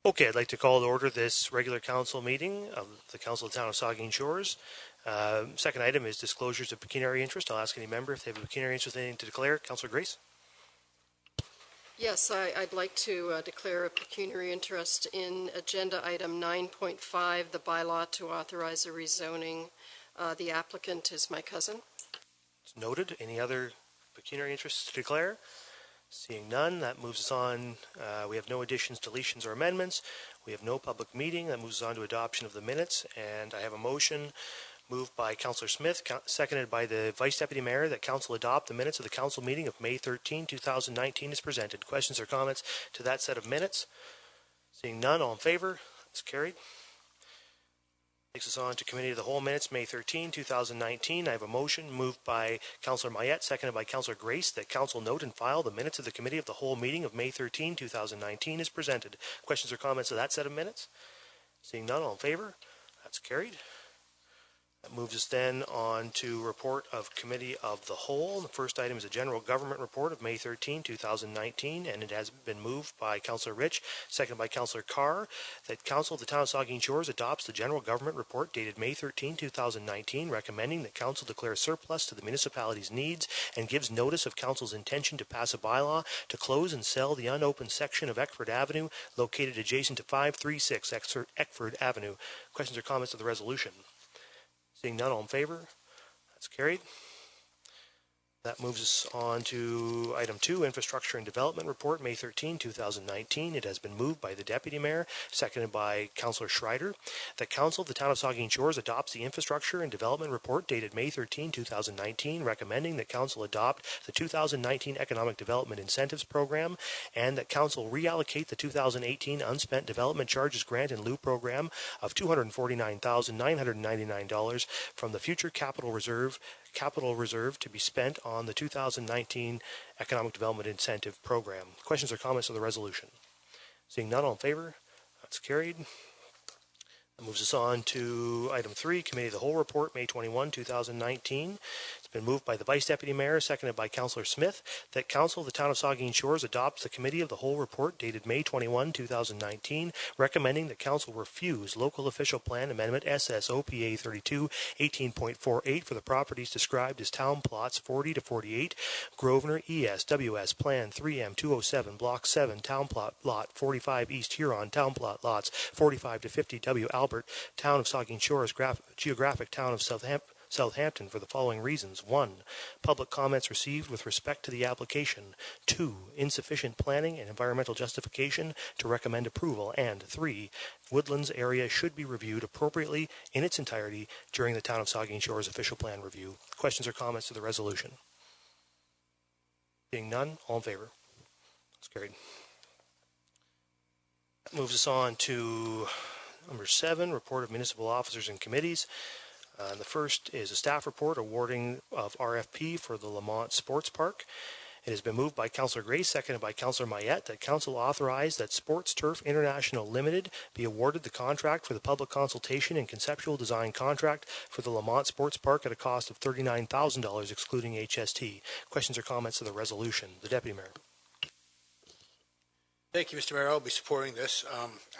Okay, I'd like to call to order this regular council meeting of the Council of the Town of Saugeen Shores. Second item is disclosures of pecuniary interest. I'll ask any member if they have a pecuniary interest anything to declare. Councillor Grace? Yes, I'd like to declare a pecuniary interest in agenda item 9.5, the bylaw to authorize a rezoning. The applicant is my cousin. It's noted. Any other pecuniary interests to declare? Seeing none, that moves us on. We have no additions, deletions, or amendments. We have no public meeting. That moves us on to adoption of the minutes. And I have a motion moved by Councillor Smith, seconded by the Vice Deputy Mayor, that Council adopt the minutes of the Council meeting of May 13, 2019 as presented. Questions or comments to that set of minutes? Seeing none, all in favor? That's carried. Takes us on to Committee of the Whole minutes, May 13, 2019. I have a motion moved by Councillor Mayette, seconded by Councillor Grace, that Council note and file the minutes of the Committee of the Whole meeting of May 13, 2019 as presented. Questions or comments to that set of minutes? Seeing none, all in favor? That's carried. That moves us then on to report of Committee of the Whole. The first item is a general government report of May 13, 2019, and it has been moved by Councillor Rich, seconded by Councillor Carr, that Council of the Town of Saugeen Shores adopts the general government report dated May 13, 2019, recommending that Council declare surplus to the municipality's needs and gives notice of Council's intention to pass a bylaw to close and sell the unopened section of Eckford Avenue located adjacent to 536 Eckford Avenue. Questions or comments to the resolution? Seeing none, all in favor? That's carried. That moves us on to item 2, Infrastructure and Development Report, May 13, 2019. It has been moved by the Deputy Mayor, seconded by Councillor Schreider, that Council of the Town of Saugeen Shores adopts the Infrastructure and Development Report dated May 13, 2019, recommending that Council adopt the 2019 Economic Development Incentives Program, and that Council reallocate the 2018 Unspent Development Charges Grant in lieu program of $249,999 from the future capital reserve to be spent on the 2019 Economic Development Incentive Program. Questions or comments on the resolution? Seeing none, all in favor? That's carried. That moves us on to item 3, Committee of the Whole Report, May 21, 2019. It's been moved by the Vice Deputy Mayor, seconded by Councillor Smith, that Council of the Town of Saugeen Shores adopts the Committee of the Whole Report dated May 21, 2019, recommending that Council refuse Local Official Plan Amendment SSOPA 32 18.48 for the properties described as Town Plots 40 to 48, Grosvenor ESWS Plan 3M 207 Block 7, Town Plot Lot 45 East Huron, Town Plot Lots 45 to 50 W Albert, Town of Saugeen Shores, Geographic Town of Southampton for the following reasons. 1. Public comments received with respect to the application. 2. Insufficient planning and environmental justification to recommend approval. And 3. Woodlands area should be reviewed appropriately in its entirety during the Town of Saugeen Shores official plan review. Questions or comments to the resolution? Seeing none, all in favor? That's carried. That moves us on to number 7, report of municipal officers and committees. The first is a staff report awarding of RFP for the Lamont Sports Park. It has been moved by Councillor Grace, seconded by Councillor Mayette, that Council authorize that Sports Turf International Limited be awarded the contract for the public consultation and conceptual design contract for the Lamont Sports Park at a cost of $39,000 excluding HST. Questions or comments to the resolution? The Deputy Mayor. Thank you, Mr. Mayor. I'll be supporting this.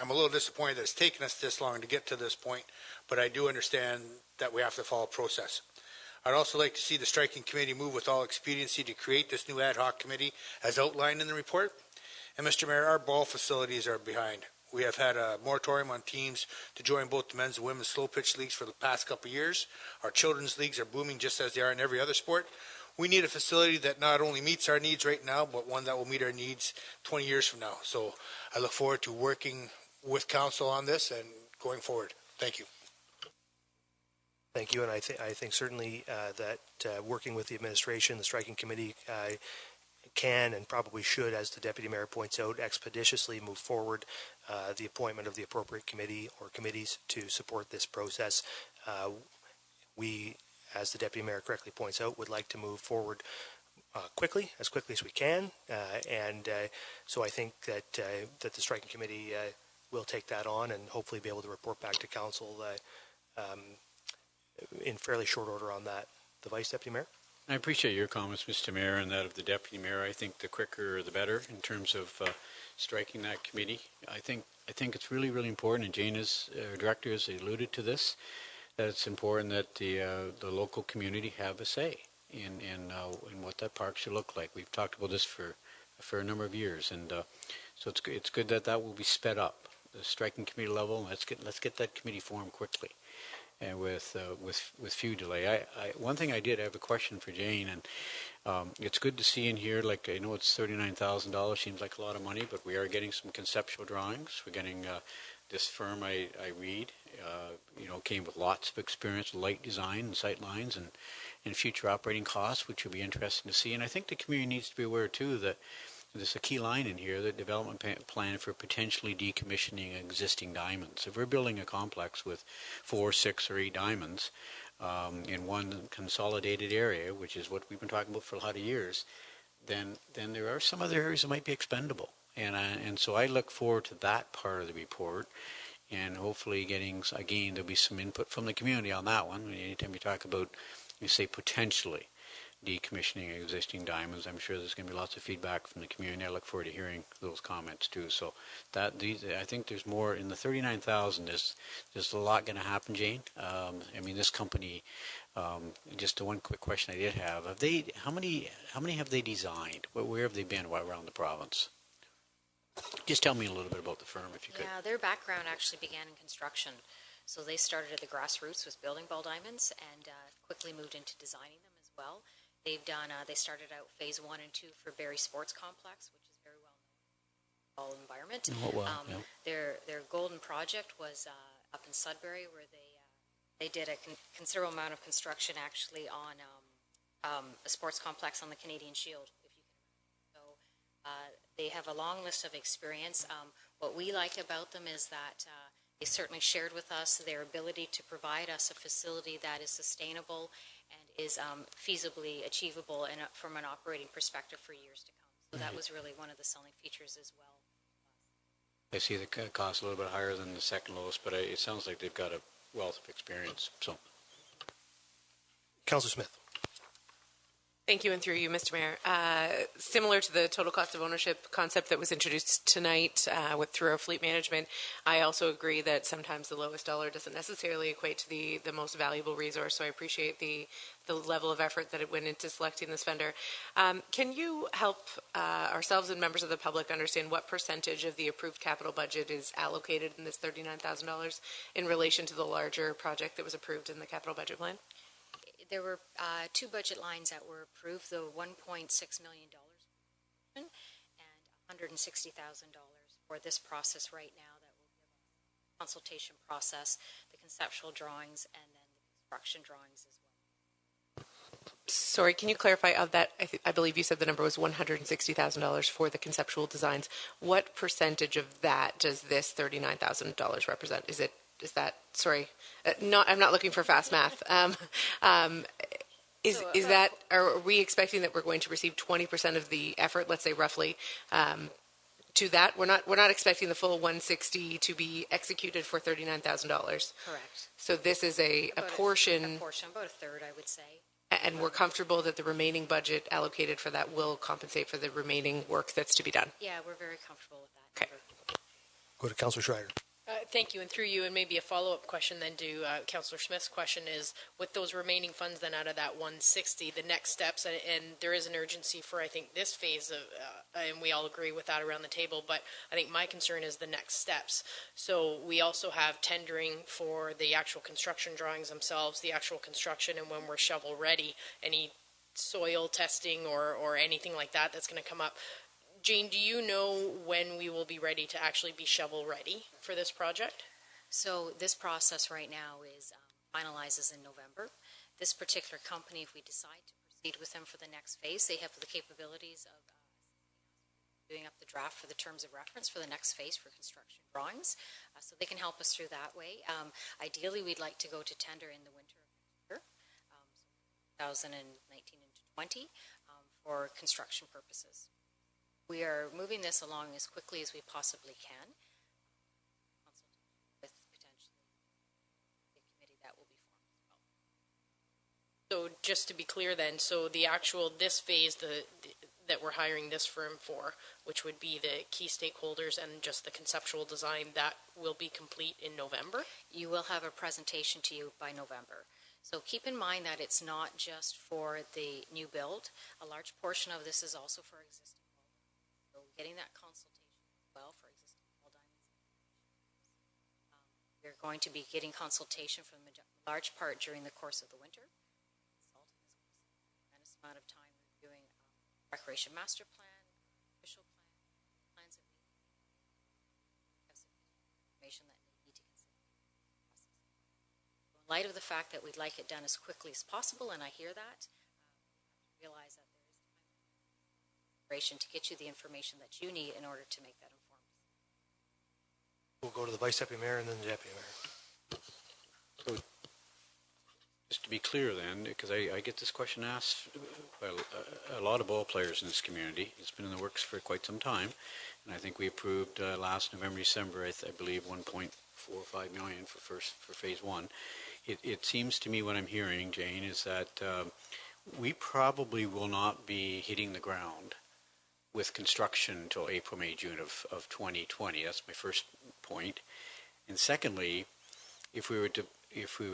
I'm a little disappointed that it's taken us this long to get to this point, but I do understand that we have to follow process. I'd also like to see the striking committee move with all expediency to create this new ad hoc committee as outlined in the report. And Mr. Mayor, our ball facilities are behind. We have had a moratorium on teams to join both the men's and women's slow pitch leagues for the past couple of years. Our children's leagues are booming just as they are in every other sport. We need a facility that not only meets our needs right now, but one that will meet our needs 20 years from now. So I look forward to working with council on this and going forward. Thank you. Thank you, and I think certainly that working with the administration, the striking committee can and probably should, as the Deputy Mayor points out, expeditiously move forward the appointment of the appropriate committee or committees to support this process. We, as the Deputy Mayor correctly points out, would like to move forward quickly as we can, and so I think that that the striking committee will take that on and hopefully be able to report back to council in fairly short order on that. The Vice Deputy Mayor? I appreciate your comments, Mr. Mayor, and that of the Deputy Mayor. I think the quicker the better in terms of striking that committee. I think it's really, really important, and Jane, as Director, has alluded to this, that it's important that the local community have a say in what that park should look like. We've talked about this for a fair number of years, and so it's good that will be sped up. The striking committee level. Let's get that committee formed quickly, and with few delay. One thing I have a question for Jane, and it's good to see in here. Like, I know it's $39,000. Seems like a lot of money, but we are getting some conceptual drawings. We're getting this firm I read, came with lots of experience, light design and sight lines, and future operating costs, which will be interesting to see. And I think the community needs to be aware too that there's a key line in here, the development plan for potentially decommissioning existing diamonds. If we're building a complex with 4, 6, or 8 diamonds in one consolidated area, which is what we've been talking about for a lot of years, then there are some other areas that might be expendable. And so I look forward to that part of the report, and hopefully again, there'll be some input from the community on that one. Anytime you talk about, you say potentially decommissioning existing diamonds, I'm sure there's going to be lots of feedback from the community. I look forward to hearing those comments too. So I think there's more in the 39,000. There's a lot going to happen, Jane. This company. Just one quick question I did have: how many have they designed? Where have they been around the province? Just tell me a little bit about the firm, if you could. Yeah, their background actually began in construction. So they started at the grassroots with building ball diamonds and quickly moved into designing them as well. They've done. They started out phase 1 and 2 for Barrie Sports Complex, which is very well known in all environment. Oh, wow. Yeah. Their golden project was up in Sudbury, where they did a considerable amount of construction actually on a sports complex on the Canadian Shield. If you can. So they have a long list of experience. What we like about them is that they certainly shared with us their ability to provide us a facility that is sustainable and is feasibly achievable and from an operating perspective for years to come. So that was really one of the selling features as well. I see the cost a little bit higher than the second lowest, but it sounds like they've got a wealth of experience. So, Councillor Smith. Thank you, and through you, Mr. Mayor. Similar to the total cost of ownership concept that was introduced tonight through our fleet management, I also agree that sometimes the lowest dollar doesn't necessarily equate to the most valuable resource, so I appreciate the level of effort that it went into selecting this vendor. Can you help ourselves and members of the public understand what percentage of the approved capital budget is allocated in this $39,000 in relation to the larger project that was approved in the capital budget plan? There were 2 budget lines that were approved, the $1.6 million and $160,000 for this process right now that will give us a consultation process, the conceptual drawings, and then the construction drawings as well. Sorry, can you clarify of that? I believe you said the number was $160,000 for the conceptual designs. What percentage of that does this $39,000 represent? Is that sorry? I'm not looking for fast math. Is that? Are we expecting that we're going to receive 20% of the effort? Let's say roughly. To that, we're not expecting the full 160 to be executed for $39,000. Correct. So this is a portion. A portion, about a third, I would say. And we're comfortable that the remaining budget allocated for that will compensate for the remaining work that's to be done. Yeah, we're very comfortable with that. Okay. Go to Councillor Schreier. Thank you, and through you, and maybe a follow-up question then to Councillor Smith's question is, with those remaining funds then out of that 160, the next steps, and there is an urgency for, I think, this phase of, and we all agree with that around the table, but I think my concern is the next steps. So we also have tendering for the actual construction drawings themselves, the actual construction, and when we're shovel ready, any soil testing or anything like that that's going to come up. Jane, do you know when we will be ready to actually be shovel ready for this project? So this process right now is finalizes in November. This particular company, if we decide to proceed with them for the next phase, they have the capabilities of doing up the draft for the terms of reference for the next phase for construction drawings. So they can help us through that way. Ideally, we'd like to go to tender in the winter of next year, 2019 and 2020, for construction purposes. We are moving this along as quickly as we possibly can, with potentially the committee that will be formed as well. So So just to be clear then, so the actual, this phase, that we're hiring this firm for, which would be the key stakeholders and just the conceptual design, that will be complete in November? You will have a presentation to you by November. So keep in mind that it's not just for the new build. A large portion of this is also for existing buildings. So getting that consultation as well for existing wall diamonds. You're going to be getting consultation for the large part during the course of the winter. Consulting is a tremendous amount of time reviewing recreation master plan, official plan, plans that we have some information that they need to consider. In light of the fact that we'd like it done as quickly as possible, and I hear that, realize that there is time to get you the information that you need in order to make that informed. We'll go to the Vice Deputy Mayor and then the Deputy Mayor. So, just to be clear then, because I get this question asked by a lot of ball players in this community. It's been in the works for quite some time, and I think we approved last November, December, I believe 1.45 million for phase one. It seems to me what I'm hearing, Jane, is that we probably will not be hitting the ground with construction until April, May, June of 2020. That's my first point. And secondly, if we were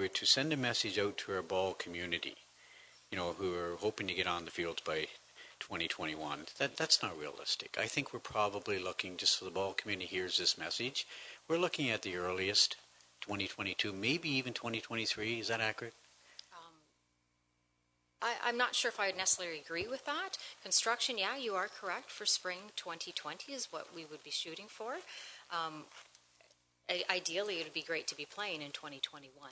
to send a message out to our ball community, who are hoping to get on the fields by 2021, that's not realistic. I think we're probably looking, just so the ball community hears this message, we're looking at the earliest 2022, maybe even 2023. Is that accurate? I'm not sure if I would necessarily agree with that. Construction, yeah, you are correct. For spring 2020 is what we would be shooting for. Ideally, it would be great to be playing in 2021.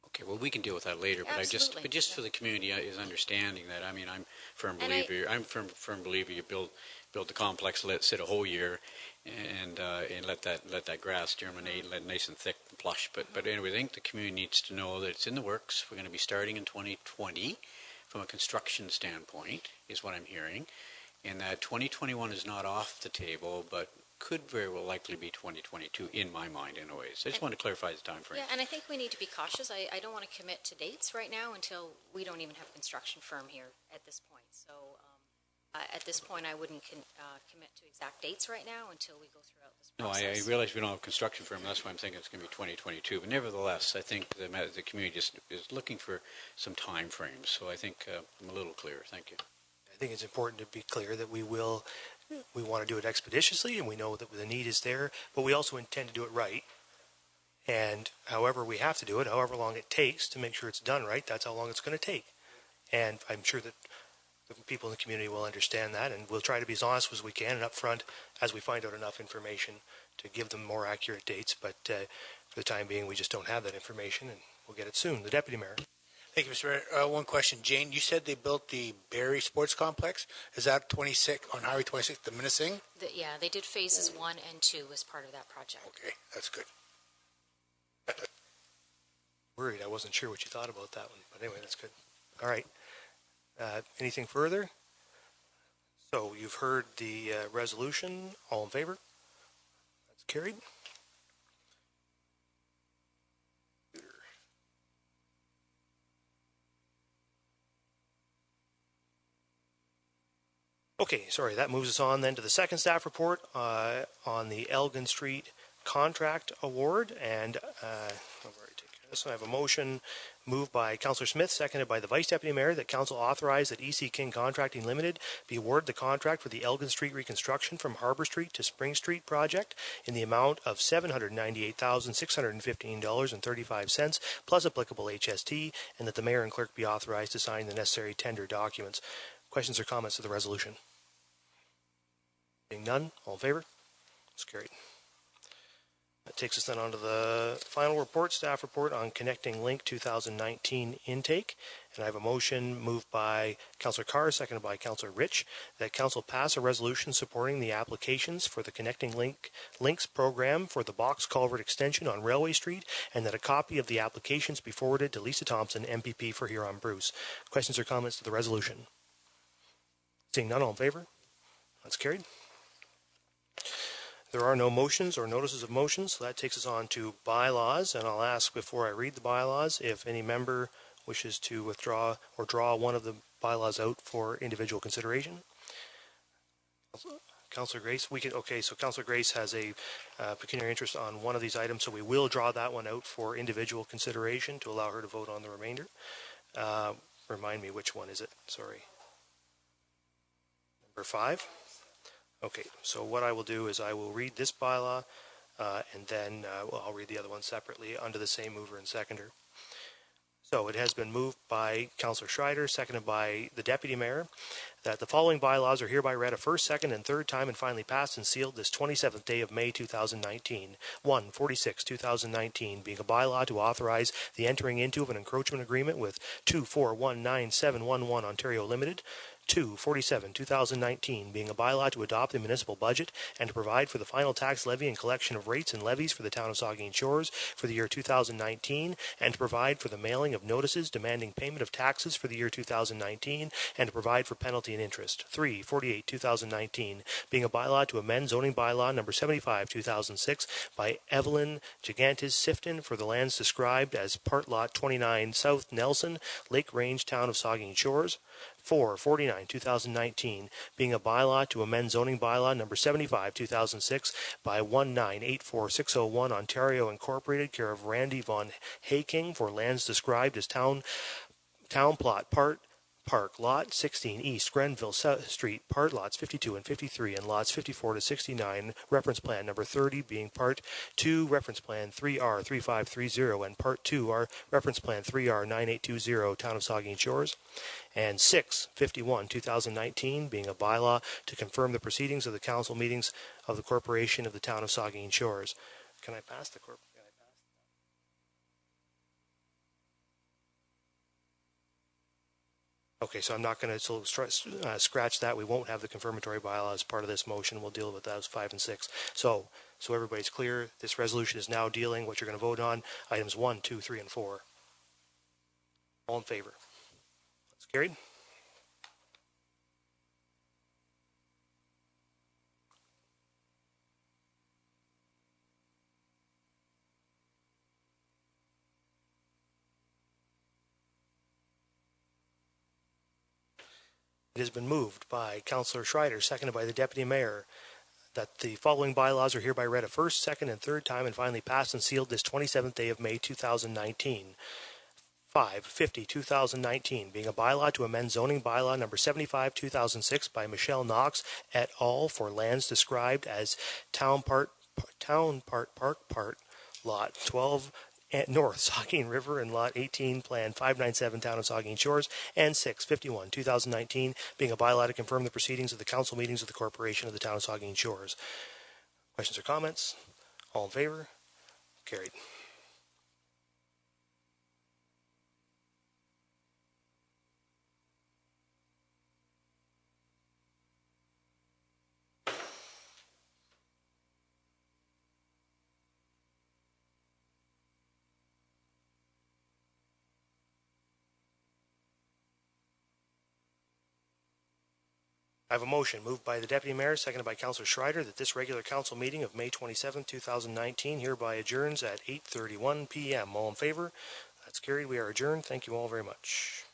Okay, well, we can deal with that later. But Absolutely. For the community is understanding that. I mean, I'm firm believer you build the complex, let it sit a whole year, and let that grass germinate, let it nice and thick and plush. But anyway, I think the community needs to know that it's in the works. We're going to be starting in 2020 from a construction standpoint, is what I'm hearing, and that 2021 is not off the table, but could very well likely be 2022 in my mind, in a way. So I just want to clarify the time frame. Yeah, and I think we need to be cautious. I don't want to commit to dates right now until we don't even have a construction firm here at this point. So at this point, I wouldn't commit to exact dates right now until we go throughout this process. No, I realize we don't have a construction firm. That's why I'm thinking it's going to be 2022. But nevertheless, I think the community just is looking for some time frames. So I think I'm a little clearer. Thank you. I think it's important to be clear that we want to do it expeditiously, and we know that the need is there, but we also intend to do it right. And however we have to do it, however long it takes to make sure it's done right, that's how long it's going to take. And I'm sure that the people in the community will understand that, and we'll try to be as honest as we can and upfront as we find out enough information to give them more accurate dates. But for the time being, we just don't have that information, and we'll get it soon. The Deputy Mayor. Thank you, Mr. Mayor. One question. Jane, you said they built the Barrie Sports Complex. Is that 26 on Highway 26, the Municipal? Yeah, they did phases 1 and 2 as part of that project. Okay, that's good. Worried. I wasn't sure what you thought about that one, but anyway, that's good. All right. Anything further? So you've heard the resolution. All in favor? That's carried. Okay, sorry, that moves us on then to the second staff report on the Elgin Street contract award. And I've already taken this. I have a motion moved by Councillor Smith, seconded by the Vice Deputy Mayor, that Council authorize that EC King Contracting Limited be awarded the contract for the Elgin Street reconstruction from Harbour Street to Spring Street project in the amount of $798,615.35 plus applicable HST, and that the Mayor and Clerk be authorized to sign the necessary tender documents. Questions or comments to the resolution? Being none, all in favor? It's carried. That takes us then on to the final report, staff report on Connecting Link 2019 intake. And I have a motion moved by Councillor Carr, seconded by Councillor Rich, that Council pass a resolution supporting the applications for the Connecting Links program for the box culvert extension on Railway Street, and that a copy of the applications be forwarded to Lisa Thompson, MPP for Huron-Bruce. Questions or comments to the resolution? Seeing none, all in favor? That's carried. There are no motions or notices of motions, so that takes us on to bylaws. And I'll ask, before I read the bylaws, if any member wishes to withdraw or draw one of the bylaws out for individual consideration? Councillor Grace, so Councillor Grace has a pecuniary interest on one of these items, so we will draw that one out for individual consideration to allow her to vote on the remainder. Remind me, which one is it? Sorry. Number 5? Okay, so what I will do is I will read this bylaw and then I'll read the other one separately under the same mover and seconder. So it has been moved by Councillor Schreider, seconded by the Deputy Mayor, that the following bylaws are hereby read a first, second, and third time and finally passed and sealed this 27th day of May 2019. 1, 46, 2019, being a bylaw to authorize the entering into of an encroachment agreement with 2419711 Ontario Limited. 2, 47, 2019, being a bylaw to adopt the municipal budget and to provide for the final tax levy and collection of rates and levies for the town of Saugeen Shores for the year 2019, and to provide for the mailing of notices demanding payment of taxes for the year 2019, and to provide for penalty and interest. 3, 48, 2019, being a bylaw to amend zoning bylaw number 75, 2006 by Evelyn Gigantes Sifton for the lands described as Part Lot 29 South Nelson, Lake Range, town of Saugeen Shores. 4, 49, 2019, being a bylaw to amend zoning bylaw number 75, 2006 by 1984601 Ontario Incorporated, care of Randy Von Haking for lands described as town plot Park, Lot 16 East, Grenville Street, part lots 52 and 53, and lots 54 to 69, reference plan number 30 being part 2, reference plan 3R3530, and part 2 reference plan 3R9820, town of Saugeen Shores. And 6, 51, 2019, being a bylaw to confirm the proceedings of the council meetings of the corporation of the town of Saugeen Shores. Can I pass the corp? Okay, so I'm not going to scratch that. We won't have the confirmatory bylaw as part of this motion. We'll deal with those 5 and 6. So everybody's clear. This resolution is now dealing what you're going to vote on, items 1, 2, 3, and 4. All in favor? That's carried. It has been moved by Councillor Schreider, seconded by the Deputy Mayor, that the following bylaws are hereby read a first, second, and third time and finally passed and sealed this 27th day of May 2019. 5, 50, 2019, being a bylaw to amend zoning bylaw number 75, 2006 by Michelle Knox et al. For lands described as Town Part Lot 12 North Saugeen River and Lot 18, Plan 597, Town of Saugeen Shores, and 6, 51, 2019, being a bylaw to confirm the proceedings of the council meetings of the corporation of the Town of Saugeen Shores. Questions or comments? All in favor? Carried. I have a motion moved by the Deputy Mayor, seconded by Councillor Schreider, that this regular council meeting of May 27, 2019 hereby adjourns at 8:31 p.m. All in favor? That's carried. We are adjourned. Thank you all very much.